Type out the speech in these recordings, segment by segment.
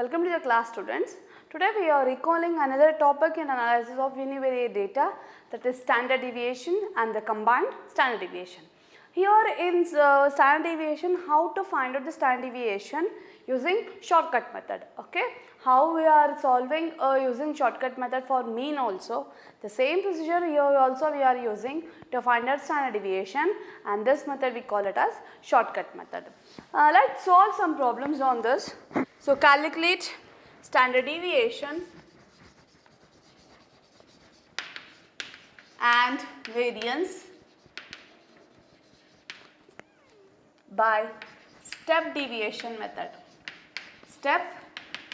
Welcome to the class, students. Today we are recalling another topic in analysis of univariate data, that is standard deviation and the combined standard deviation. Here in standard deviation, how to find out the standard deviation using shortcut method. Okay, how we are solving using shortcut method for mean also. The same procedure here also we are using to find out standard deviation, and this method we call it as shortcut method. Let's solve some problems on this. So calculate standard deviation and variance by step deviation method. Step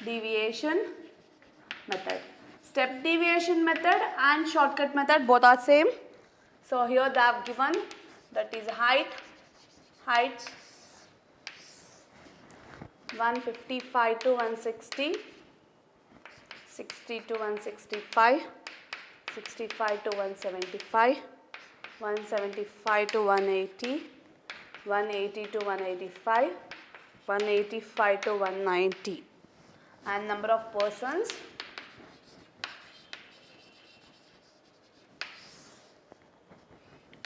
deviation method. Step deviation method and shortcut method both are same. So here they have given, that is height 155 to 160, 60 to 165, 65 to 175, 175 to 180, 180 to 185, 185 to 190, and number of persons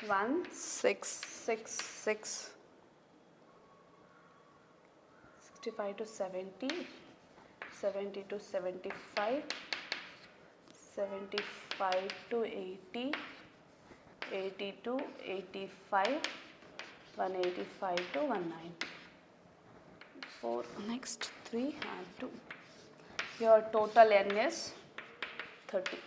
1666, 65 to 70, 70 to 75, 75 to 80, 80 to 85, 185 to 190. For next 3 and 2. Your total n is 30.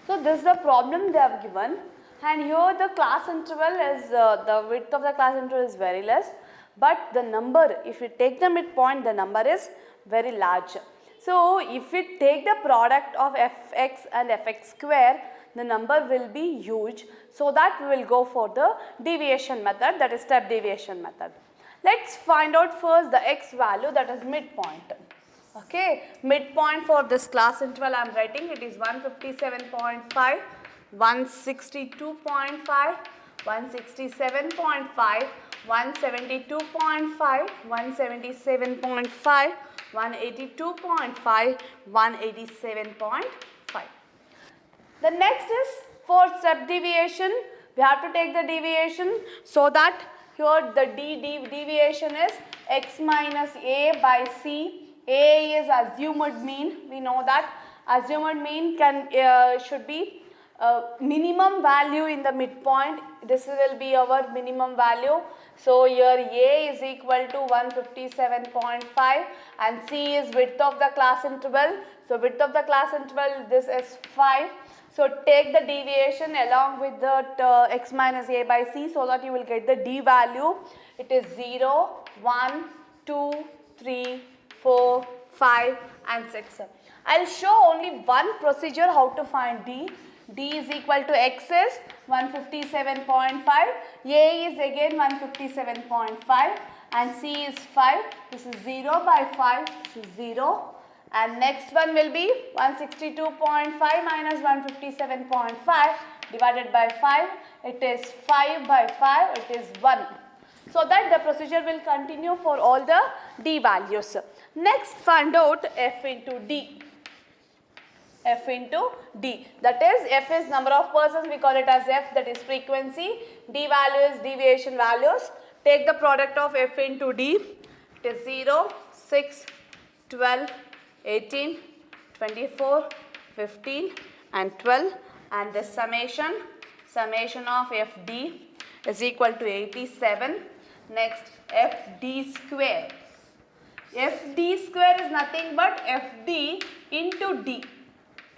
So this is the problem they have given, and here the class interval is the width of the class interval is very less, but the number, if you take the midpoint, the number is very large. So if we take the product of fx and fx square, the number will be huge. So that we will go for the deviation method, that is step deviation method. Let's find out first the x value, that is midpoint. Okay, midpoint for this class interval I am writing, it is 157.5, 162.5, 167.5, 172.5, 177.5, 182.5, 187.5. The next is for step deviation, we have to take the deviation, so that here the deviation is x minus a by c. A is assumed mean, we know that assumed mean should be minimum value in the midpoint. This will be our minimum value. So here A is equal to 157.5 and C is width of the class interval. So width of the class interval, this is 5. So take the deviation along with the x minus a by c, so that you will get the d value. It is 0, 1, 2, 3, 4, 5 and 6. I will show only one procedure how to find d. D is equal to x is 157.5, A is again 157.5 and C is 5. This is 0 by 5, this is 0. And next one will be 162.5 minus 157.5 divided by 5. It is 5 by 5, it is 1. So that the procedure will continue for all the d values. Next, find out f into d. F into d, that is f is number of persons, we call it as f, that is frequency. D value is deviation values. Take the product of f into d. It is 0, 6, 12, 18, 24, 15 and 12, and the summation of fd is equal to 87. Next, fd square. Fd square is nothing but fd into d.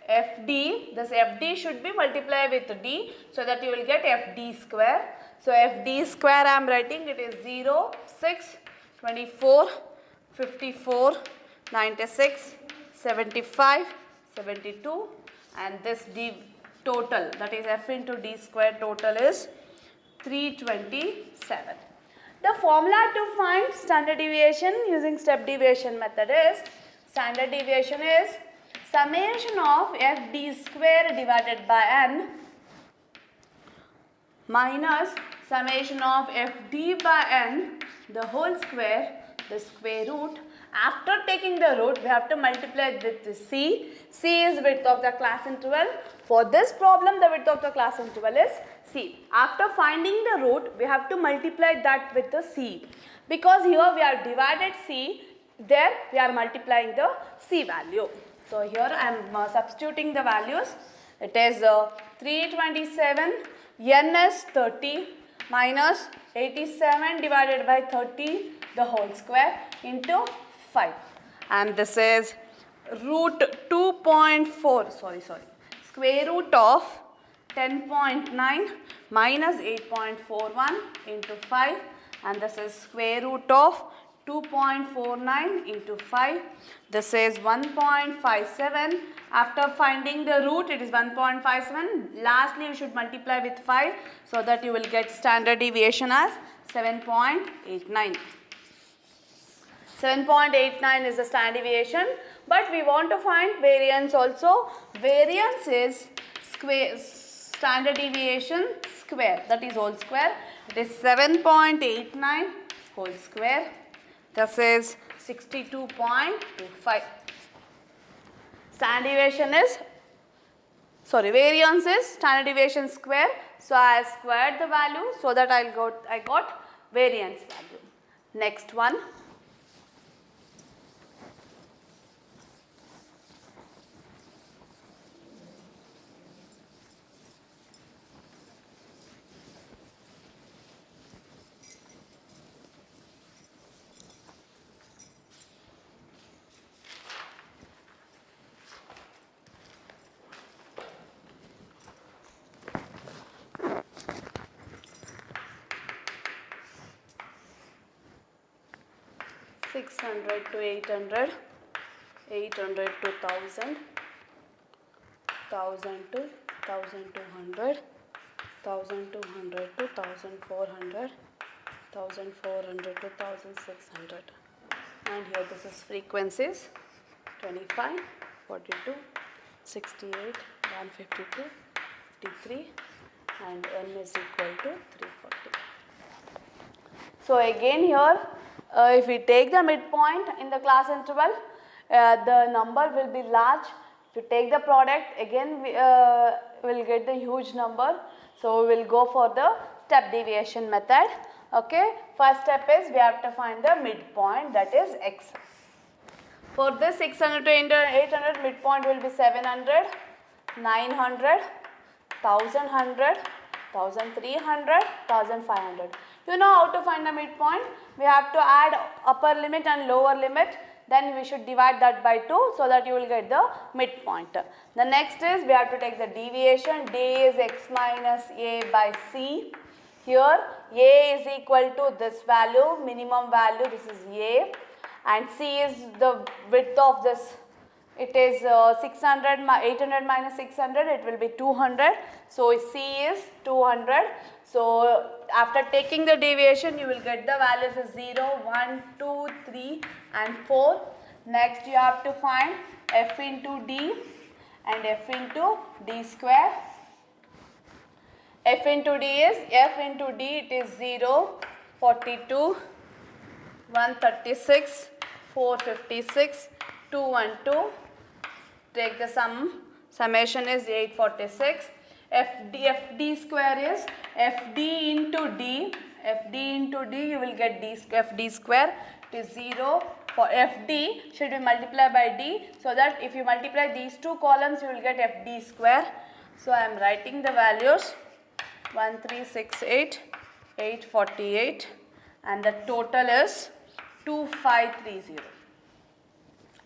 Fd, this fd should be multiplied with d, so that you will get fd square. So fd square I am writing, it is 0, 6, 24, 54, 96, 75, 72 and this d total, that is f into d square total is 327. The formula to find standard deviation using step deviation method is, standard deviation is summation of fd square divided by n minus summation of fd by n the whole square, the square root, After taking the root, we have to multiply it with the C. C is width of the class interval. For this problem, the width of the class interval is C. After finding the root, we have to multiply that with the C. Because here we have divided C, there we are multiplying the C value. So here I am substituting the values. It is 327, n is 30 minus 87 divided by 30 the whole square into 5, and this is root 2.4 square root of 10.9 minus 8.41 into 5, and this is square root of 2.49 into 5. This is 1.57. After finding the root, it is 1.57. Lastly, you should multiply with 5 so that you will get standard deviation as 7.89. 7.89 is the standard deviation, but we want to find variance also. Variance is square, standard deviation square, that is whole square. It is 7.89 whole square. This is 62.25. Standard deviation is, variance is standard deviation square. So I squared the value so that I got variance value. Next one. $600 to $800, $800 to $1,000, $1,000 to $1,200, $1,200 to $1,400, $1,400 to $1,600. And here this is frequencies 25, 42, 68, 152, 53, and n is equal to 340. So again here, if we take the midpoint in the class interval, the number will be large. If you take the product, again we will get the huge number. So we will go for the step deviation method. Okay, first step is we have to find the midpoint, that is x. For this 600 to 800, midpoint will be 700, 900, 1100, 1300, 1500. You know how to find the midpoint? We have to add upper limit and lower limit. Then we should divide that by 2 so that you will get the midpoint. The next is we have to take the deviation. D is x minus a by c. Here a is equal to this value, minimum value, this is a, and c is the width of this. It is 800 minus 600, it will be 200. So c is 200. So after taking the deviation, you will get the values as 0, 1, 2, 3 and 4. Next you have to find f into d and f into d square. F into d is, f into d it is 0, 42, 136, 456, 212. Take the summation is 846. FD square is FD into D. FD into D, you will get FD square. It is 0. For FD should be multiplied by D, so that if you multiply these two columns, you will get FD square. So I am writing the values 1368, 848, and the total is 2530.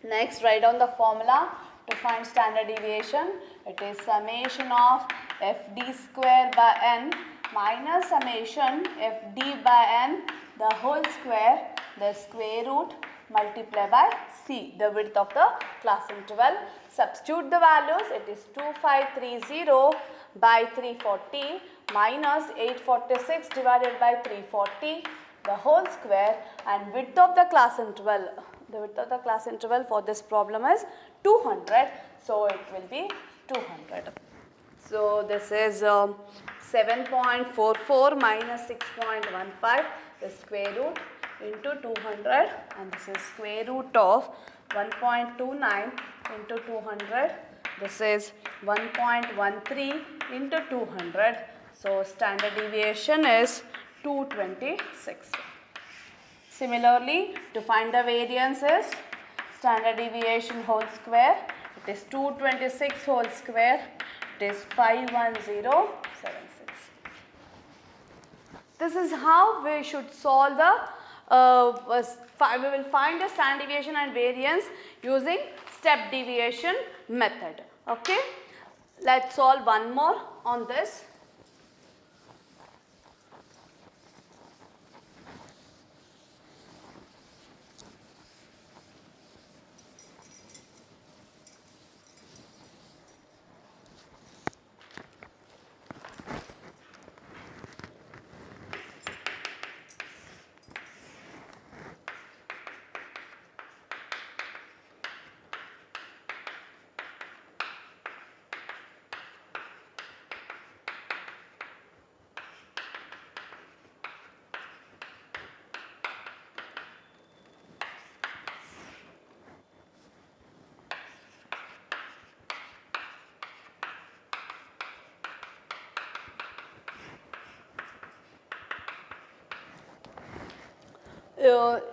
Next, write down the formula to find standard deviation. It is summation of fd square by n minus summation fd by n, the whole square, the square root, multiply by c, the width of the class interval. Substitute the values. It is 2530 by 340 minus 846 divided by 340, the whole square, and width of the class interval. The width of the class interval for this problem is 200. So it will be 200. So this is 7.44 minus 6.15, the square root. into 200, and this is square root of 1.29 into 200. This is 1.13 into 200. So standard deviation is 226. Similarly, to find the variances, standard deviation whole square, it is 226 whole square, it is 51076. This is how we should solve the, we will find the standard deviation and variance using step deviation method. Okay, let's solve one more on this.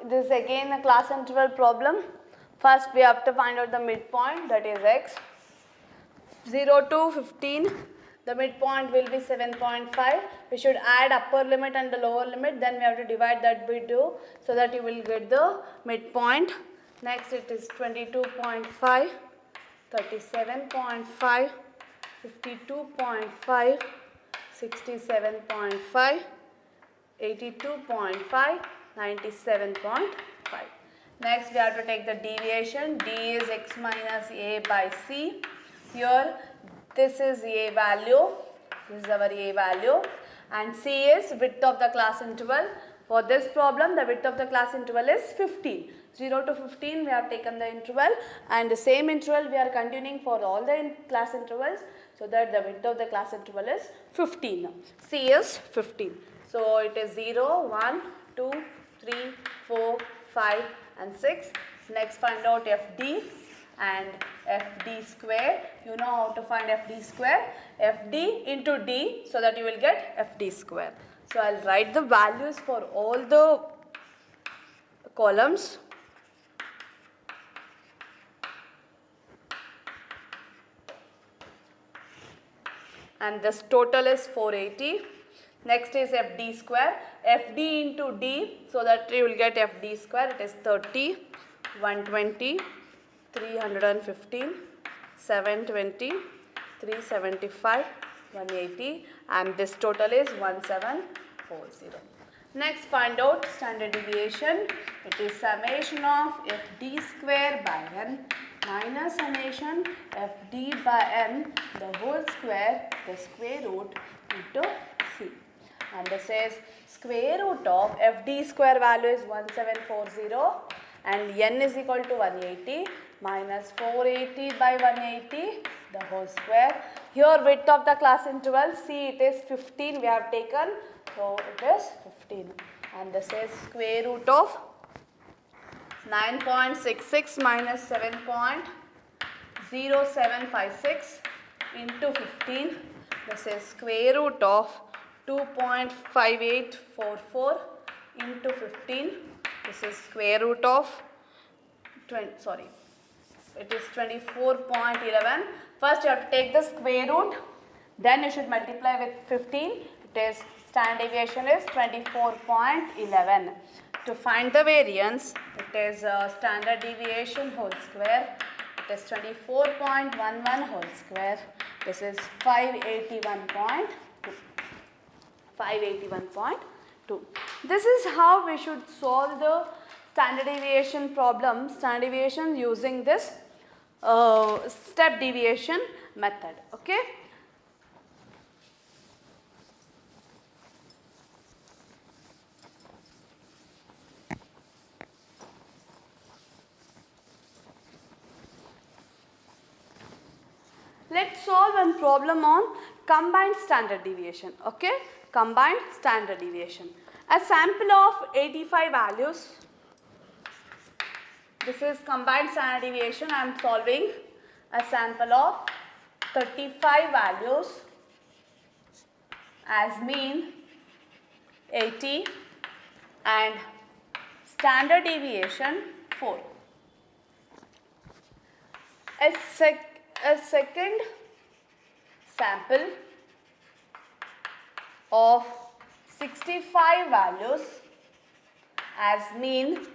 This is again a class interval problem. First we have to find out the midpoint, that is x. 0 to 15, the midpoint will be 7.5. We should add upper limit and the lower limit, then we have to divide that by 2 so that you will get the midpoint. Next it is 22.5, 37.5, 52.5, 67.5, 82.5, 97.5. Next we have to take the deviation. D is x minus a by c. Here this is a value, this is our a value, and c is width of the class interval. For this problem the width of the class interval is 15. 0 to 15 we have taken the interval, and the same interval we are continuing for all the class intervals, so that the width of the class interval is 15. C is 15. So it is 0, 1, 2, 3, 4, 5 and 6. Next find out FD and FD square. You know how to find FD square. FD into D, so that you will get FD square. So I will write the values for all the columns. And this total is 480. Next is FD square. FD into D, so that you will get FD square. It is 30, 120, 315, 720, 375, 180, and this total is 1740. Next find out standard deviation. It is summation of FD square by n minus summation FD by n the whole square, the square root into c. And this is square root of FD square value is 1740 and n is equal to 180 minus 480 by 180 the whole square. Here width of the class interval, see it is 15 we have taken, so it is 15, and this is square root of 9.66 minus 7.0756 into 15. This is square root of 2.5844 into 15. This is square root of 24.11. First you have to take the square root, then you should multiply with 15. It is standard deviation is 24.11. To find the variance, it is standard deviation whole square. It is 24.11 whole square. This is 581.2. 581.2. This is how we should solve the standard deviation problem, standard deviation using this step deviation method. Okay. Let's solve one problem on combined standard deviation. Okay, combined standard deviation. A sample of 85 values. This is combined standard deviation. I am solving a sample of 35 values as mean 80 and standard deviation 4. A second sample of 65 values as mean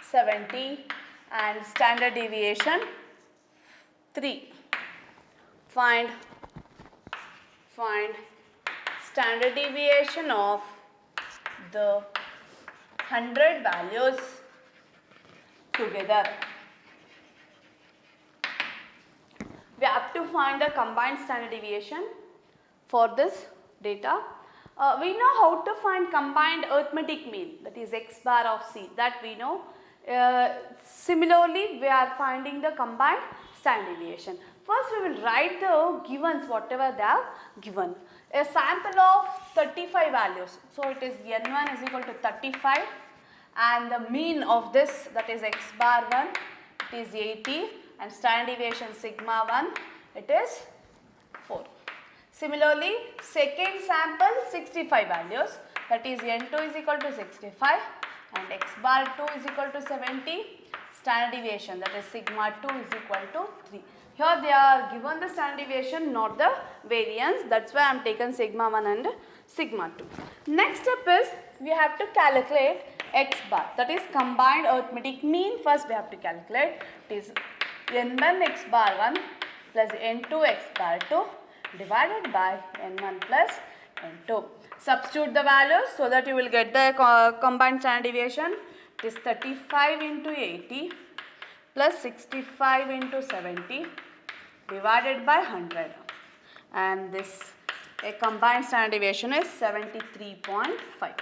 70 and standard deviation 3. Find standard deviation of the 100 values together. We have to find the combined standard deviation for this data. We know how to find combined arithmetic mean, that is x bar of c, that we know. Similarly, we are finding the combined standard deviation. First, we will write the givens, whatever they are given. A sample of 35 values. So, it is n1 is equal to 35 and the mean of this, that is x bar 1, it is 80 and standard deviation sigma 1, it is 4. Similarly, second sample 65 values, that is n2 is equal to 65 and x bar 2 is equal to 70, standard deviation, that is sigma 2 is equal to 3. Here they are given the standard deviation, not the variance, that's why I am taken sigma 1 and sigma 2. Next step is we have to calculate x bar, that is combined arithmetic mean. First we have to calculate, it is n1 x bar 1 plus n2 x bar 2 divided by n1 plus n2. Substitute the values so that you will get the combined standard deviation. It is 35 into 80 plus 65 into 70 divided by 100, and this a combined standard deviation is 73.5.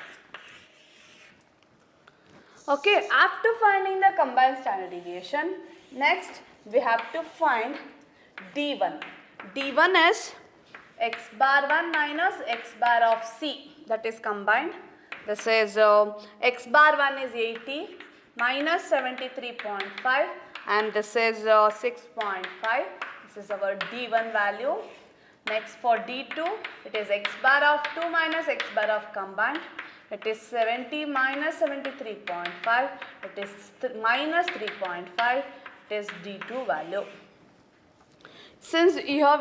Okay, after finding the combined standard deviation, next we have to find D1. D1 is x bar 1 minus x bar of c, that is combined. This is x bar 1 is 80 minus 73.5 and this is 6.5. This is our D1 value. Next for D2, it is x bar of 2 minus x bar of combined. It is 70 minus 73.5. It is minus 3.5. It is D2 value. Since here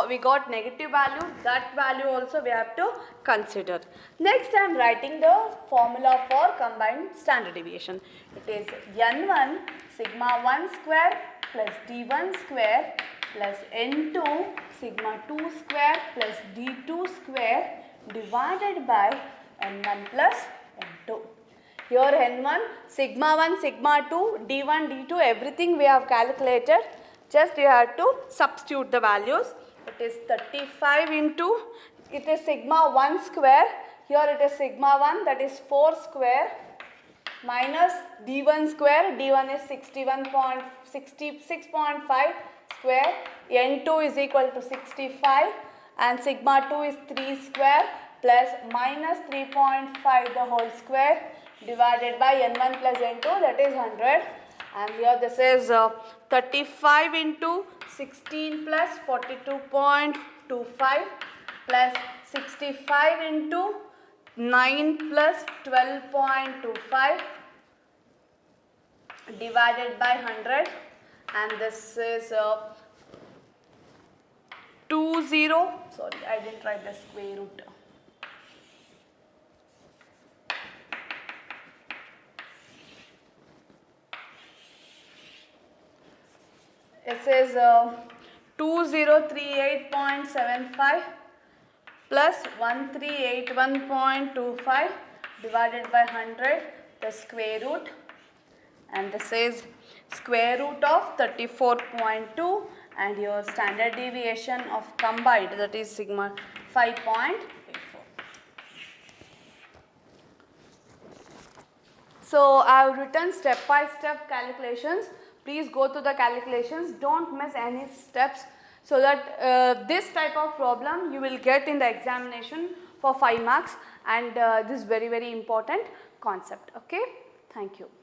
we got negative value, that value also we have to consider. Next I am writing the formula for combined standard deviation. It is n1 sigma 1 square plus d1 square plus n2 sigma 2 square plus d2 square divided by n1 plus n2. Here n1, sigma 1, sigma 2, d1, d2, everything we have calculated. Just you have to substitute the values. It is 35 into, it is sigma 1 square, here it is sigma 1, that is 4 square minus d1 square, d1 is 66.5 square, n2 is equal to 65 and sigma 2 is 3 square plus minus 3.5 the whole square divided by n1 plus n2, that is 100. And here this is 35 into 16 plus 42.25 plus 65 into 9 plus 12.25 divided by 100, and this is 20, sorry I didn't write the square root. It says 2038.75 plus 1381.25 divided by 100, the square root, and this is square root of 34.2 and your standard deviation of combined, that is sigma 5.84. So I have written step by step calculations. Please go through the calculations, don't miss any steps, so that this type of problem you will get in the examination for 5 marks, and this is very important concept. Okay, thank you.